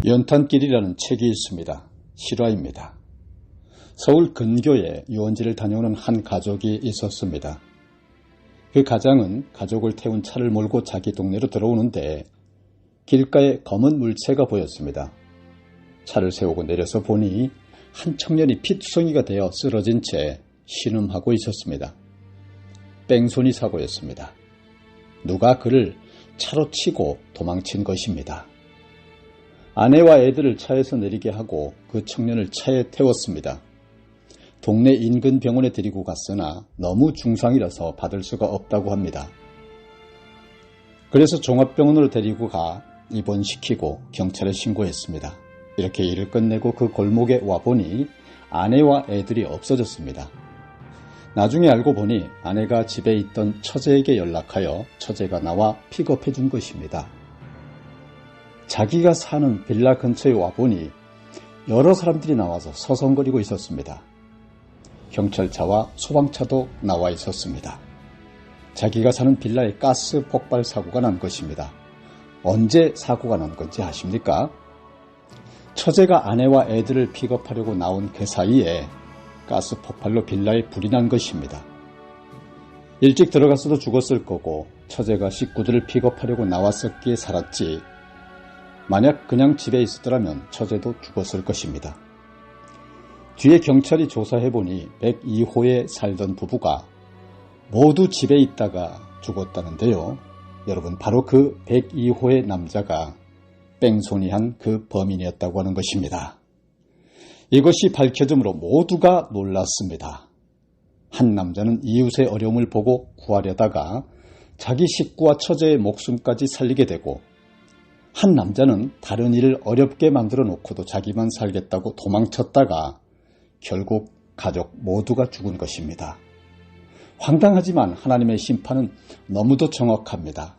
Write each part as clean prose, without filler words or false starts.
연탄길이라는 책이 있습니다. 실화입니다. 서울 근교에 유원지를 다녀오는 한 가족이 있었습니다. 그 가장은 가족을 태운 차를 몰고 자기 동네로 들어오는데 길가에 검은 물체가 보였습니다. 차를 세우고 내려서 보니 한 청년이 피투성이가 되어 쓰러진 채 신음하고 있었습니다. 뺑소니 사고였습니다. 누가 그를 차로 치고 도망친 것입니다. 아내와 애들을 차에서 내리게 하고 그 청년을 차에 태웠습니다. 동네 인근 병원에 데리고 갔으나 너무 중상이라서 받을 수가 없다고 합니다. 그래서 종합병원으로 데리고 가 입원시키고 경찰에 신고했습니다. 이렇게 일을 끝내고 그 골목에 와보니 아내와 애들이 없어졌습니다. 나중에 알고 보니 아내가 집에 있던 처제에게 연락하여 처제가 나와 픽업해 준 것입니다. 자기가 사는 빌라 근처에 와보니 여러 사람들이 나와서 서성거리고 있었습니다. 경찰차와 소방차도 나와 있었습니다. 자기가 사는 빌라에 가스 폭발 사고가 난 것입니다. 언제 사고가 난 건지 아십니까? 처제가 아내와 애들을 픽업하려고 나온 그 사이에 가스 폭발로 빌라에 불이 난 것입니다. 일찍 들어갔어도 죽었을 거고 처제가 식구들을 픽업하려고 나왔었기에 살았지, 만약 그냥 집에 있었더라면 처제도 죽었을 것입니다. 뒤에 경찰이 조사해보니 102호에 살던 부부가 모두 집에 있다가 죽었다는데요. 여러분, 바로 그 102호의 남자가 뺑소니한 그 범인이었다고 하는 것입니다. 이것이 밝혀짐으로 모두가 놀랐습니다. 한 남자는 이웃의 어려움을 보고 구하려다가 자기 식구와 처제의 목숨까지 살리게 되고, 한 남자는 다른 일을 어렵게 만들어 놓고도 자기만 살겠다고 도망쳤다가 결국 가족 모두가 죽은 것입니다. 황당하지만 하나님의 심판은 너무도 정확합니다.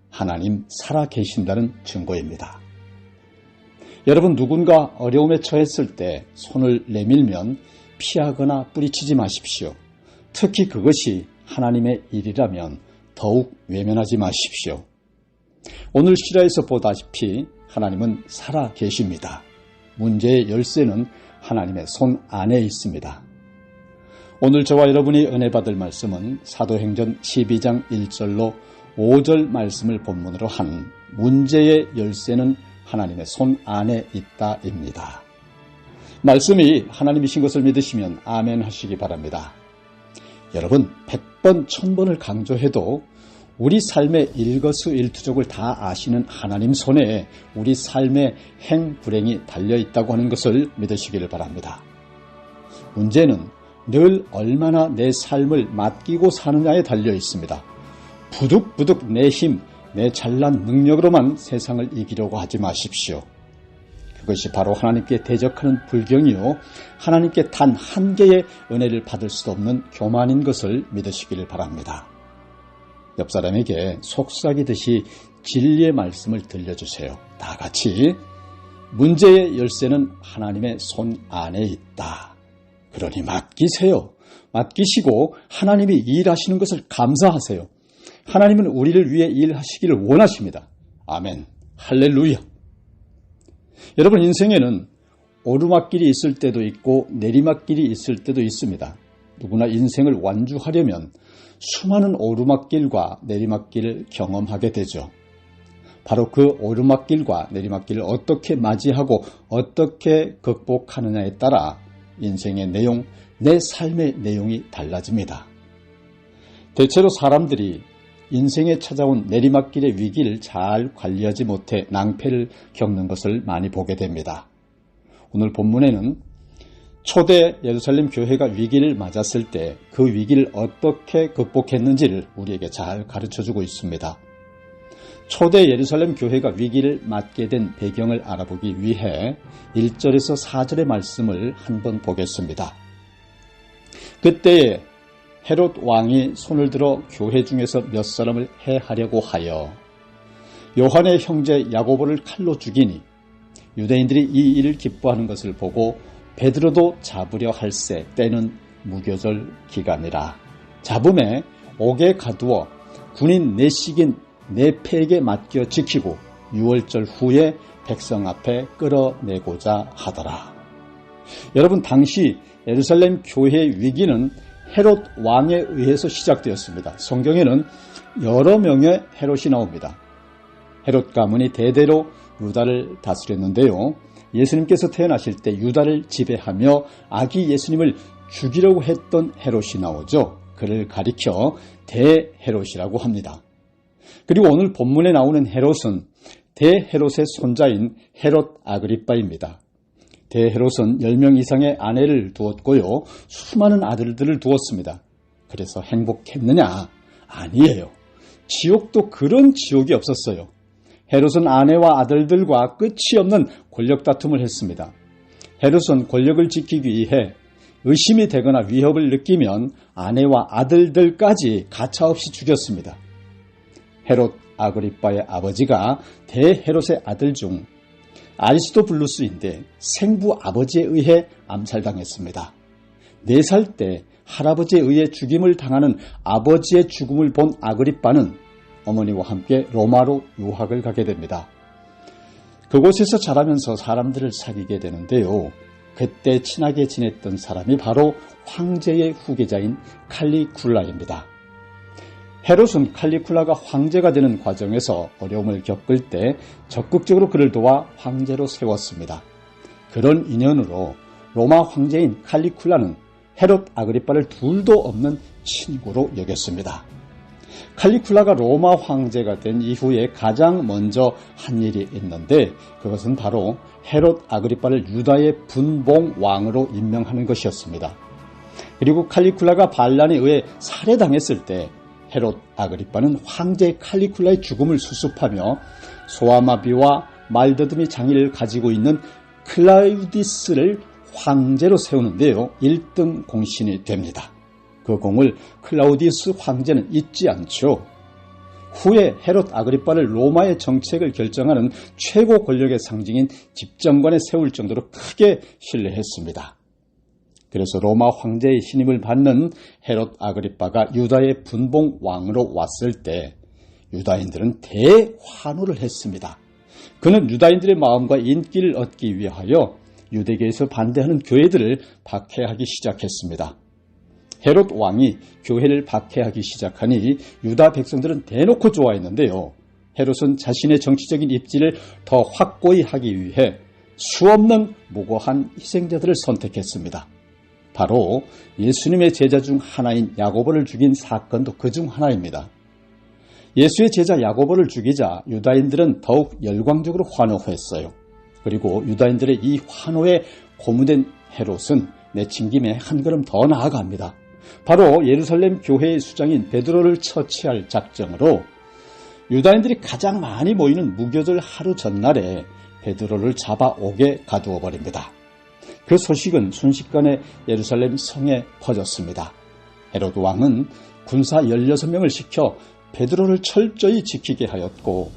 하나님 살아 계신다는 증거입니다. 여러분, 누군가 어려움에 처했을 때 손을 내밀면 피하거나 뿌리치지 마십시오. 특히 그것이 하나님의 일이라면 더욱 외면하지 마십시오. 오늘 실화에서 보다시피 하나님은 살아 계십니다. 문제의 열쇠는 하나님의 손 안에 있습니다. 오늘 저와 여러분이 은혜 받을 말씀은 사도행전 12장 1절로 5절 말씀을 본문으로 한 문제의 열쇠는 하나님의 손 안에 있다입니다. 말씀이 하나님이신 것을 믿으시면 아멘 하시기 바랍니다. 여러분, 100번 1000번을 강조해도 우리 삶의 일거수일투족을 다 아시는 하나님 손에 우리 삶의 행불행이 달려있다고 하는 것을 믿으시기를 바랍니다. 문제는 늘 얼마나 내 삶을 맡기고 사느냐에 달려있습니다. 부득부득 내 힘, 내 잘난 능력으로만 세상을 이기려고 하지 마십시오. 그것이 바로 하나님께 대적하는 불경이요, 하나님께 단 한 개의 은혜를 받을 수도 없는 교만인 것을 믿으시기를 바랍니다. 옆 사람에게 속삭이듯이 진리의 말씀을 들려주세요. 다 같이. 문제의 열쇠는 하나님의 손 안에 있다. 그러니 맡기세요. 맡기시고 하나님이 일하시는 것을 감사하세요. 하나님은 우리를 위해 일하시기를 원하십니다. 아멘. 할렐루야. 여러분, 인생에는 오르막길이 있을 때도 있고 내리막길이 있을 때도 있습니다. 누구나 인생을 완주하려면 수많은 오르막길과 내리막길을 경험하게 되죠. 바로 그 오르막길과 내리막길을 어떻게 맞이하고 어떻게 극복하느냐에 따라 인생의 내용, 내 삶의 내용이 달라집니다. 대체로 사람들이 인생에 찾아온 내리막길의 위기를 잘 관리하지 못해 낭패를 겪는 것을 많이 보게 됩니다. 오늘 본문에는 초대 예루살렘 교회가 위기를 맞았을 때 그 위기를 어떻게 극복했는지를 우리에게 잘 가르쳐주고 있습니다. 초대 예루살렘 교회가 위기를 맞게 된 배경을 알아보기 위해 1절에서 4절의 말씀을 한번 보겠습니다. 그때에 헤롯 왕이 손을 들어 교회 중에서 몇 사람을 해하려고 하여 요한의 형제 야고보를 칼로 죽이니 유대인들이 이 일을 기뻐하는 것을 보고 베드로도 잡으려 할세 때는 무교절 기간이라. 잡음에 옥에 가두어 군인 내식인 네 패에게 맡겨 지키고 유월절 후에 백성 앞에 끌어내고자 하더라. 여러분, 당시 예루살렘 교회의 위기는 헤롯 왕에 의해서 시작되었습니다. 성경에는 여러 명의 헤롯이 나옵니다. 헤롯 가문이 대대로 유다를 다스렸는데요. 예수님께서 태어나실 때 유다를 지배하며 아기 예수님을 죽이려고 했던 헤롯이 나오죠. 그를 가리켜 대헤롯이라고 합니다. 그리고 오늘 본문에 나오는 헤롯은 대헤롯의 손자인 헤롯 아그리빠입니다. 대헤롯은 10명 이상의 아내를 두었고요. 수많은 아들들을 두었습니다. 그래서 행복했느냐? 아니에요. 지옥도 그런 지옥이 없었어요. 헤롯은 아내와 아들들과 끝이 없는 권력 다툼을 했습니다. 헤롯은 권력을 지키기 위해 의심이 되거나 위협을 느끼면 아내와 아들들까지 가차없이 죽였습니다. 헤롯 아그리빠의 아버지가 대헤롯의 아들 중 아리스토블루스인데 생부 아버지에 의해 암살당했습니다. 4살 때 할아버지에 의해 죽임을 당하는 아버지의 죽음을 본 아그리빠는 어머니와 함께 로마로 유학을 가게 됩니다. 그곳에서 자라면서 사람들을 사귀게 되는데요. 그때 친하게 지냈던 사람이 바로 황제의 후계자인 칼리굴라입니다. 헤롯은 칼리굴라가 황제가 되는 과정에서 어려움을 겪을 때 적극적으로 그를 도와 황제로 세웠습니다. 그런 인연으로 로마 황제인 칼리굴라는 헤롯 아그리빠를 둘도 없는 친구로 여겼습니다. 칼리굴라가 로마 황제가 된 이후에 가장 먼저 한 일이 있는데 그것은 바로 헤롯 아그리빠를 유다의 분봉 왕으로 임명하는 것이었습니다. 그리고 칼리굴라가 반란에 의해 살해당했을 때 헤롯 아그리빠는 황제 칼리굴라의 죽음을 수습하며 소아마비와 말더듬이 장애를 가지고 있는 클라우디스를 황제로 세우는데요. 1등 공신이 됩니다. 그 공을 클라우디우스 황제는 잊지 않죠. 후에 헤롯 아그리빠를 로마의 정책을 결정하는 최고 권력의 상징인 집정관에 세울 정도로 크게 신뢰했습니다. 그래서 로마 황제의 신임을 받는 헤롯 아그리빠가 유다의 분봉 왕으로 왔을 때 유다인들은 대환호를 했습니다. 그는 유다인들의 마음과 인기를 얻기 위하여 유대계에서 반대하는 교회들을 박해하기 시작했습니다. 헤롯 왕이 교회를 박해하기 시작하니 유다 백성들은 대놓고 좋아했는데요. 헤롯은 자신의 정치적인 입지를 더 확고히 하기 위해 수없는 무고한 희생자들을 선택했습니다. 바로 예수님의 제자 중 하나인 야고보를 죽인 사건도 그 중 하나입니다. 예수의 제자 야고보를 죽이자 유다인들은 더욱 열광적으로 환호했어요. 그리고 유다인들의 이 환호에 고무된 헤롯은 내친 김에 한 걸음 더 나아갑니다. 바로 예루살렘 교회의 수장인 베드로를 처치할 작정으로 유다인들이 가장 많이 모이는 무교절 하루 전날에 베드로를 잡아오게 가두어 버립니다. 그 소식은 순식간에 예루살렘 성에 퍼졌습니다. 헤롯 왕은 군사 16명을 시켜 베드로를 철저히 지키게 하였고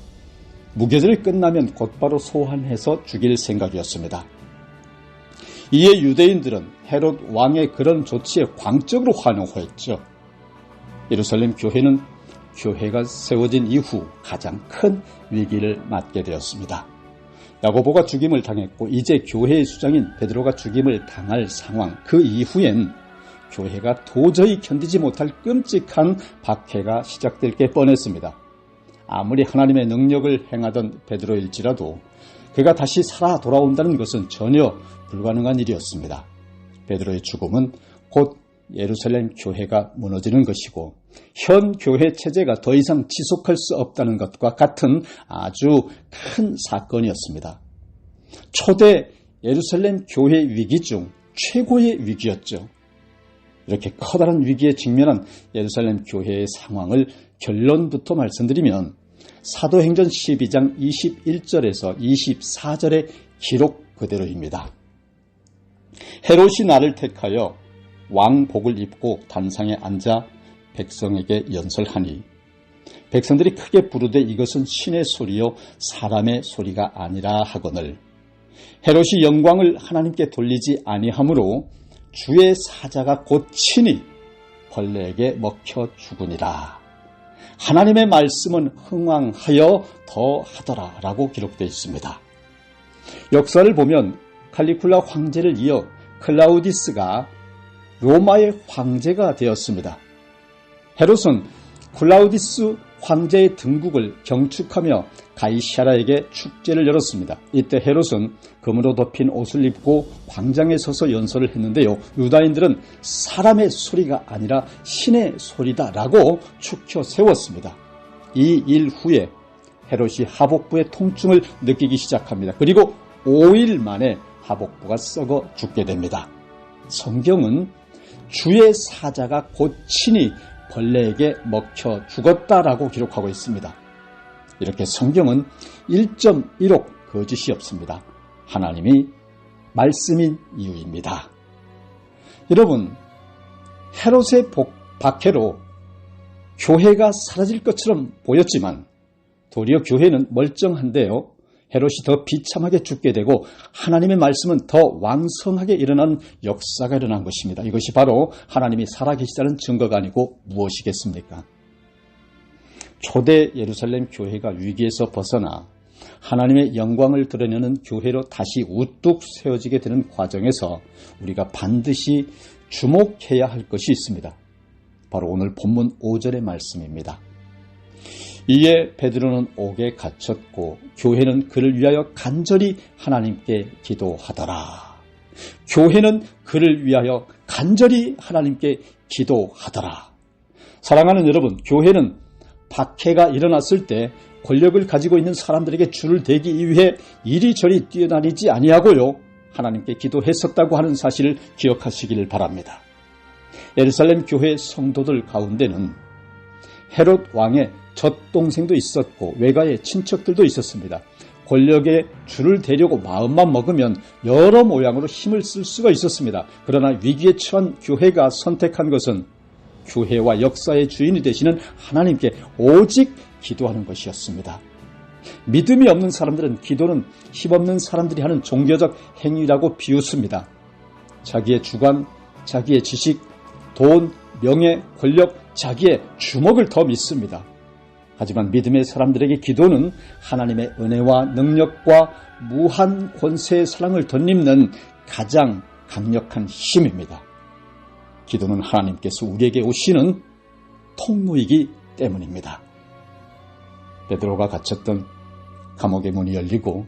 무교절이 끝나면 곧바로 소환해서 죽일 생각이었습니다. 이에 유대인들은 헤롯 왕의 그런 조치에 광적으로 환호했죠. 예루살렘 교회는 교회가 세워진 이후 가장 큰 위기를 맞게 되었습니다. 야고보가 죽임을 당했고 이제 교회의 수장인 베드로가 죽임을 당할 상황, 그 이후엔 교회가 도저히 견디지 못할 끔찍한 박해가 시작될 게 뻔했습니다. 아무리 하나님의 능력을 행하던 베드로일지라도 그가 다시 살아 돌아온다는 것은 전혀 불가능한 일이었습니다. 베드로의 죽음은 곧 예루살렘 교회가 무너지는 것이고 현 교회 체제가 더 이상 지속할 수 없다는 것과 같은 아주 큰 사건이었습니다. 초대 예루살렘 교회 위기 중 최고의 위기였죠. 이렇게 커다란 위기에 직면한 예루살렘 교회의 상황을 결론부터 말씀드리면 사도행전 12장 21절에서 24절의 기록 그대로입니다. 헤롯이 나를 택하여 왕복을 입고 단상에 앉아 백성에게 연설하니 백성들이 크게 부르되 이것은 신의 소리요 사람의 소리가 아니라 하거늘 헤롯이 영광을 하나님께 돌리지 아니하므로 주의 사자가 곧 친히 벌레에게 먹혀 죽으니라. 하나님의 말씀은 흥왕하여 더하더라 라고 기록되어 있습니다. 역사를 보면 칼리굴라 황제를 이어 클라우디스가 로마의 황제가 되었습니다. 헤롯은 클라우디스 황제의 등극을 경축하며 가이사라에게 축제를 열었습니다. 이때 헤롯은 금으로 덮인 옷을 입고 광장에 서서 연설을 했는데요. 유다인들은 사람의 소리가 아니라 신의 소리다라고 축혀 세웠습니다. 이 일 후에 헤롯이 하복부의 통증을 느끼기 시작합니다. 그리고 5일 만에 하복부가 썩어 죽게 됩니다. 성경은 주의 사자가 곧 친히 벌레에게 먹혀 죽었다라고 기록하고 있습니다. 이렇게 성경은 1.1억 거짓이 없습니다. 하나님이 말씀인 이유입니다. 여러분, 헤롯의 박해로 교회가 사라질 것처럼 보였지만 도리어 교회는 멀쩡한데요. 헤롯이 더 비참하게 죽게 되고 하나님의 말씀은 더 왕성하게 일어난 역사가 일어난 것입니다. 이것이 바로 하나님이 살아계시다는 증거가 아니고 무엇이겠습니까? 초대 예루살렘 교회가 위기에서 벗어나 하나님의 영광을 드러내는 교회로 다시 우뚝 세워지게 되는 과정에서 우리가 반드시 주목해야 할 것이 있습니다. 바로 오늘 본문 5절의 말씀입니다. 이에 베드로는 옥에 갇혔고 교회는 그를 위하여 간절히 하나님께 기도하더라. 교회는 그를 위하여 간절히 하나님께 기도하더라. 사랑하는 여러분, 교회는 박해가 일어났을 때 권력을 가지고 있는 사람들에게 줄을 대기 위해 이리저리 뛰어다니지 아니하고요. 하나님께 기도했었다고 하는 사실을 기억하시기를 바랍니다. 예루살렘 교회 성도들 가운데는 헤롯 왕의 젖동생도 있었고 외가의 친척들도 있었습니다. 권력에 줄을 대려고 마음만 먹으면 여러 모양으로 힘을 쓸 수가 있었습니다. 그러나 위기에 처한 교회가 선택한 것은 교회와 역사의 주인이 되시는 하나님께 오직 기도하는 것이었습니다. 믿음이 없는 사람들은 기도는 힘없는 사람들이 하는 종교적 행위라고 비웃습니다. 자기의 주관, 자기의 지식, 돈, 명예, 권력, 자기의 주먹을 더 믿습니다. 하지만 믿음의 사람들에게 기도는 하나님의 은혜와 능력과 무한 권세의 사랑을 덧입는 가장 강력한 힘입니다. 기도는 하나님께서 우리에게 오시는 통로이기 때문입니다. 베드로가 갇혔던 감옥의 문이 열리고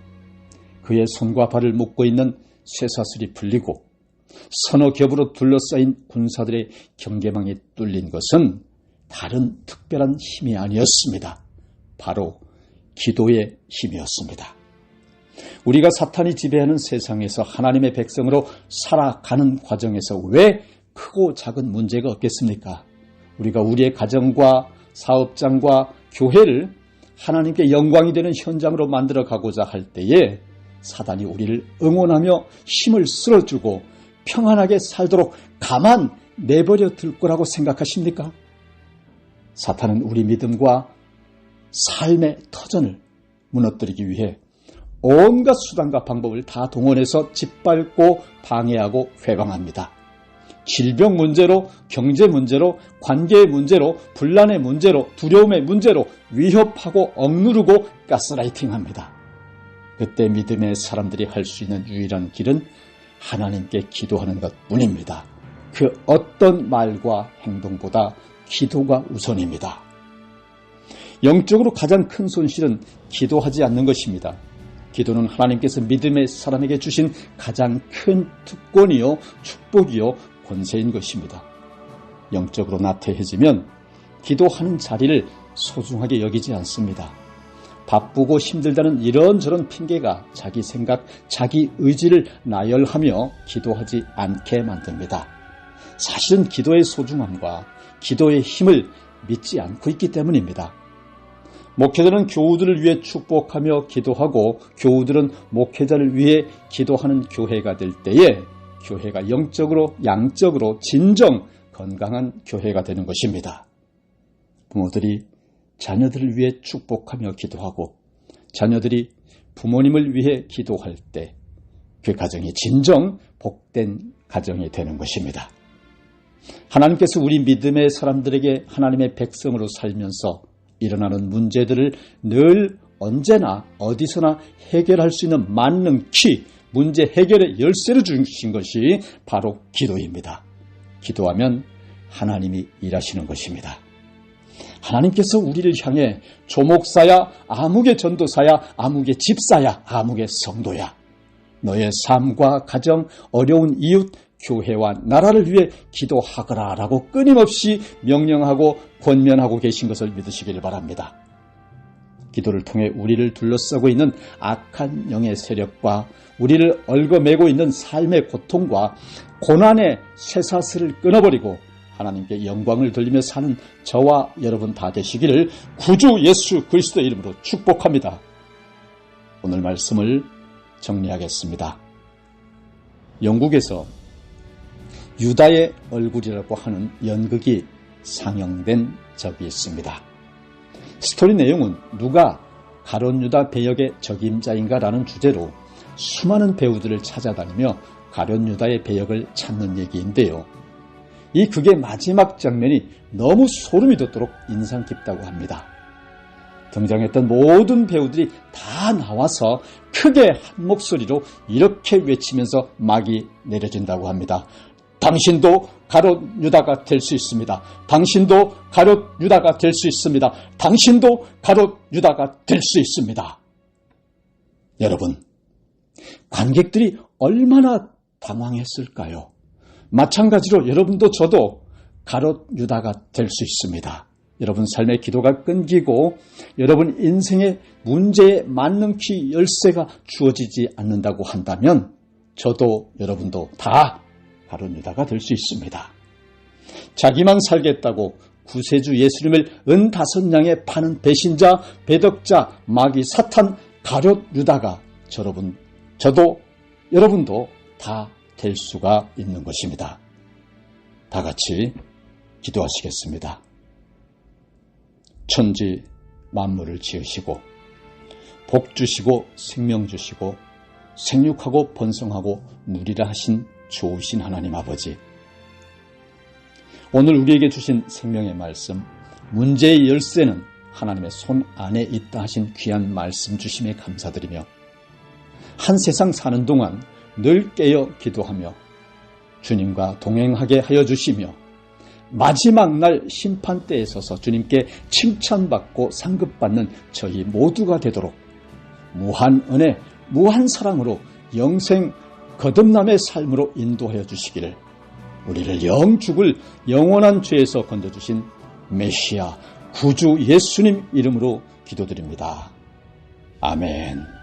그의 손과 발을 묶고 있는 쇠사슬이 풀리고 서너 겹으로 둘러싸인 군사들의 경계망이 뚫린 것은 다른 특별한 힘이 아니었습니다. 바로 기도의 힘이었습니다. 우리가 사탄이 지배하는 세상에서 하나님의 백성으로 살아가는 과정에서 왜 크고 작은 문제가 없겠습니까? 우리가 우리의 가정과 사업장과 교회를 하나님께 영광이 되는 현장으로 만들어 가고자 할 때에 사단이 우리를 응원하며 힘을 쓸어주고 평안하게 살도록 가만 내버려 둘 거라고 생각하십니까? 사탄은 우리 믿음과 삶의 터전을 무너뜨리기 위해 온갖 수단과 방법을 다 동원해서 짓밟고 방해하고 회방합니다. 질병 문제로, 경제 문제로, 관계의 문제로, 분란의 문제로, 두려움의 문제로 위협하고 억누르고 가스라이팅합니다. 그때 믿음의 사람들이 할 수 있는 유일한 길은 하나님께 기도하는 것뿐입니다. 그 어떤 말과 행동보다 기도가 우선입니다. 영적으로 가장 큰 손실은 기도하지 않는 것입니다. 기도는 하나님께서 믿음의 사람에게 주신 가장 큰 특권이요, 축복이요, 권세인 것입니다. 영적으로 나태해지면 기도하는 자리를 소중하게 여기지 않습니다. 바쁘고 힘들다는 이런저런 핑계가 자기 생각, 자기 의지를 나열하며 기도하지 않게 만듭니다. 사실은 기도의 소중함과 기도의 힘을 믿지 않고 있기 때문입니다. 목회자는 교우들을 위해 축복하며 기도하고 교우들은 목회자를 위해 기도하는 교회가 될 때에 교회가 영적으로 양적으로 진정 건강한 교회가 되는 것입니다. 부모들이 자녀들을 위해 축복하며 기도하고 자녀들이 부모님을 위해 기도할 때 그 가정이 진정 복된 가정이 되는 것입니다. 하나님께서 우리 믿음의 사람들에게 하나님의 백성으로 살면서 일어나는 문제들을 늘 언제나 어디서나 해결할 수 있는 만능 키, 문제 해결의 열쇠를 주신 것이 바로 기도입니다. 기도하면 하나님이 일하시는 것입니다. 하나님께서 우리를 향해 조목사야, 아무개 전도사야, 아무개 집사야, 아무개 성도야, 너의 삶과 가정, 어려운 이웃, 교회와 나라를 위해 기도하거라 라고 끊임없이 명령하고 권면하고 계신 것을 믿으시길 바랍니다. 기도를 통해 우리를 둘러싸고 있는 악한 영의 세력과 우리를 얽어매고 있는 삶의 고통과 고난의 쇠사슬을 끊어버리고 하나님께 영광을 돌리며 사는 저와 여러분 다 되시기를 구주 예수 그리스도의 이름으로 축복합니다. 오늘 말씀을 정리하겠습니다. 영국에서 유다의 얼굴이라고 하는 연극이 상영된 적이 있습니다. 스토리 내용은 누가 가룟 유다 배역의 적임자인가라는 주제로 수많은 배우들을 찾아다니며 가룟 유다의 배역을 찾는 얘기인데요. 이 극의 마지막 장면이 너무 소름이 돋도록 인상 깊다고 합니다. 등장했던 모든 배우들이 다 나와서 크게 한 목소리로 이렇게 외치면서 막이 내려진다고 합니다. 당신도 가룟 유다가 될 수 있습니다. 당신도 가룟 유다가 될 수 있습니다. 당신도 가룟 유다가 될 수 있습니다. 여러분, 관객들이 얼마나 당황했을까요? 마찬가지로 여러분도 저도 가룟 유다가 될 수 있습니다. 여러분 삶의 기도가 끊기고 여러분 인생의 문제에 맞는 키 열쇠가 주어지지 않는다고 한다면 저도 여러분도 다 가룟 유다가 될 수 있습니다. 자기만 살겠다고 구세주 예수님을 5,5냥에 파는 배신자, 배덕자, 마귀, 사탄, 가룟 유다가 저도 여러분도 다 될 수가 있는 것입니다. 다 같이 기도하시겠습니다. 천지 만물을 지으시고 복 주시고 생명 주시고 생육하고 번성하고 누리라 하신 좋으신 하나님 아버지, 오늘 우리에게 주신 생명의 말씀, 문제의 열쇠는 하나님의 손 안에 있다 하신 귀한 말씀 주심에 감사드리며 한 세상 사는 동안 늘 깨어 기도하며 주님과 동행하게 하여 주시며 마지막 날 심판대에 서서 주님께 칭찬받고 상급받는 저희 모두가 되도록 무한 은혜, 무한 사랑으로 영생 거듭남의 삶으로 인도하여 주시기를 우리를 영죽을 영원한 죄에서 건져주신 메시아 구주 예수님 이름으로 기도드립니다. 아멘.